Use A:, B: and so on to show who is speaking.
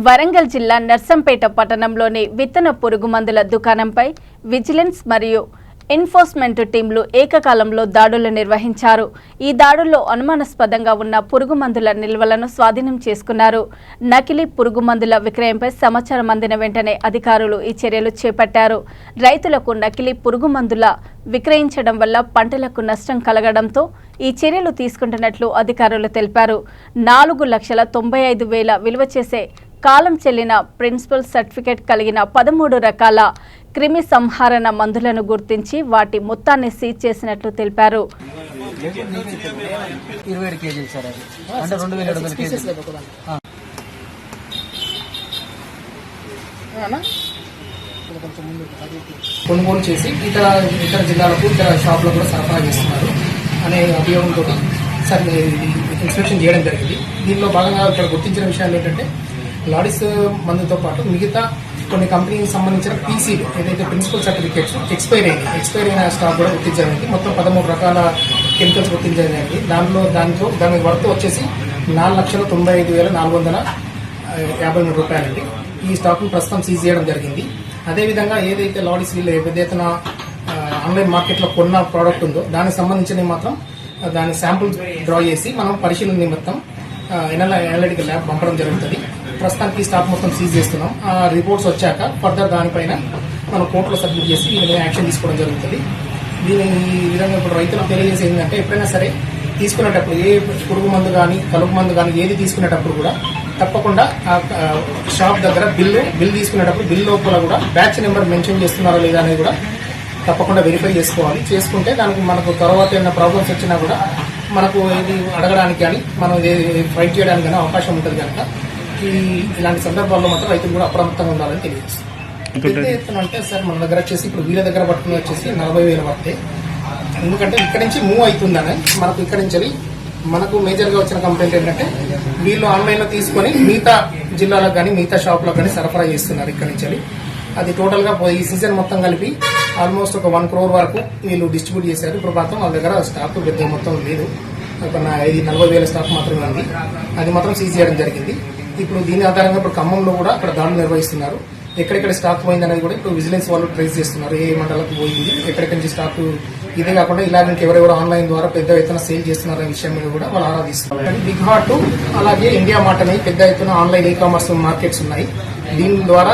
A: వరంగల్ జిల్లా నర్సంపేట పట్టణంలోని విత్తన పురుగుమందుల దుకాణంపై విజిలెన్స్ మరియు ఎన్ఫోర్స్మెంట్ టీంలు ఏకకాలంలో దాడులు నిర్వహించారు. ఈ దాడుల్లో అనుమానాస్పదంగా ఉన్న పురుగుమందుల నిల్వలను స్వాధీనం చేసుకున్నారు. నకిలీ పురుగుమందుల విక్రయంపై సమాచారం అందిన వెంటనే అధికారులు ఈ చర్యలు చేపట్టారు. రైతులకు నకిలీ పురుగుమందుల విక్రయించడం వల్ల పంటలకు నష్టం కలగడంతో ఈ చర్యలు తీసుకుంటున్నట్లు అధికారులు తెలిపారు. 4,95,000 విలువ చేసే కాలం చెల్లిన ప్రిన్సిపల్ సర్టిఫికేట్ కలిగిన 13 రకాల క్రిమి సంహారణ మందులను గుర్తించి వాటి మొత్తాన్ని సీజ్ చేసినట్లు తెలిపారు.
B: 20 కేజీలు సార్, అది అంటే 2,700 కేజీలు కొనుగోలు చేసి ఇతర జిల్లాలకు ఇతర షాపులకు కూడా సరఫరా చేస్తున్నారు అనే అభియోగంతో సార్ ఇన్స్పెక్షన్ చేయడం జరిగింది. దీనిలో భాగంగా ఇక్కడ గుర్తించిన విషయాలు ఏంటంటే లాడిస్ మందుతో పాటు మిగతా కొన్ని కంపెనీకి సంబంధించిన పీసీలు ఏదైతే ప్రిన్సిపల్ సర్టిఫికేట్స్ ఎక్స్పైర్ అయిన స్టాక్ కూడా గుర్తించడానికి మొత్తం 13 రకాల కెమికల్స్ గుర్తించడానికి దాని వర్త్ వచ్చేసి 4,95,453 రూపాయలండి. ఈ స్టాక్ను ప్రస్తుతం సీజ్ చేయడం జరిగింది. అదేవిధంగా ఏదైతే లాడిస్ వీళ్ళు ఏదైతే ఆన్లైన్ మార్కెట్లో కొన్న ప్రోడక్ట్ ఉందో దానికి సంబంధించిన మాత్రం దాని శాంపుల్ డ్రా చేసి మనం పరిశీలన నిమిత్తం అనలిటికల్ ల్యాబ్ పంపడం జరుగుతుంది. ప్రస్తుతానికి స్టాక్ మొత్తం సీజ్ చేస్తున్నాం. ఆ రిపోర్ట్స్ వచ్చాక ఫర్దర్ దానిపైన మనం కోర్టులో సబ్మిట్ చేసి యాక్షన్ తీసుకోవడం జరుగుతుంది. దీని ఈ విధంగా ఇప్పుడు రైతులకు తెలియజేసి ఏంటంటే ఎప్పుడైనా సరే తీసుకునేటప్పుడు ఏ పురుగు మందు కానీ కలుపు మందు కానీ ఏది తీసుకునేటప్పుడు కూడా తప్పకుండా షాప్ దగ్గర బిల్ తీసుకునేటప్పుడు బిల్ లోపల కూడా బ్యాచ్ నెంబర్ మెన్షన్ చేస్తున్నారా లేదా అనేది కూడా తప్పకుండా వెరిఫై చేసుకోవాలి. చేసుకుంటే దానికి మనకు తర్వాత ఏమైనా ప్రాబ్లమ్స్ వచ్చినా కూడా మనకు ఇది అడగడానికి కానీ మనం ఫైట్ చేయడానికి కానీ అవకాశం ఉంటుంది కనుక ఇలాంటి సందర్భాల్లో మాత్రం రైతులు కూడా అప్రమత్తంగా ఉండాలని తెలియజేస్తుంది. పెద్ద ఎత్తున అంటే సార్ మన దగ్గర వచ్చేసి ఇప్పుడు వీళ్ళ దగ్గర పట్టుకుని వచ్చేసి 40,000 వస్తాయి. ఎందుకంటే ఇక్కడ నుంచి మూవ్ అవుతుందని మనకు ఇక్కడ నుంచి మనకు మేజర్ గా వచ్చిన కంప్లైంట్ ఏంటంటే వీళ్ళు ఆన్లైన్ లో తీసుకొని మిగతా జిల్లాలకు కానీ మిగతా షాపులకు కానీ సరఫరా చేస్తున్నారు ఇక్కడ నుంచి. అది టోటల్ గా ఈ సీజన్ మొత్తం కలిపి ఆల్మోస్ట్ ఒక 1 crore వరకు వీళ్ళు డిస్ట్రిబ్యూట్ చేశారు. ఇప్పుడు మాత్రం వాళ్ళ దగ్గర స్టాక్ పెద్ద మొత్తం లేదు, ఒక 40,000 స్టాక్ మాత్రమే ఉంది. అది మాత్రం సీజ్ చేయడం జరిగింది. ఇప్పుడు దీని ఆధారంగా ఇప్పుడు ఖమ్మంలో కూడా అక్కడ దాడులు నిర్వహిస్తున్నారు. ఎక్కడెక్కడ స్టాక్ పోయింది అనేది కూడా ఇప్పుడు విజిలెన్స్ వాళ్ళు ట్రేస్ చేస్తున్నారు. ఏ మండలకు పోయింది, ఎక్కడెక్కడి నుంచి స్టాక్, ఇదే కాకుండా ఇలా ఇంకెవరెవరు ఆన్లైన్ ద్వారా పెద్ద ఎత్తున సేల్ చేస్తున్నారు అనే విషయం మీద కూడా వాళ్ళు ఆరాధిస్తున్నారు. బిగ్ హార్ట్ అలాగే ఇండియా మార్ట్ అనేవి పెద్ద ఎత్తున ఆన్లైన్ ఈ కామర్స్ మార్కెట్స్ ఉన్నాయి. దీని ద్వారా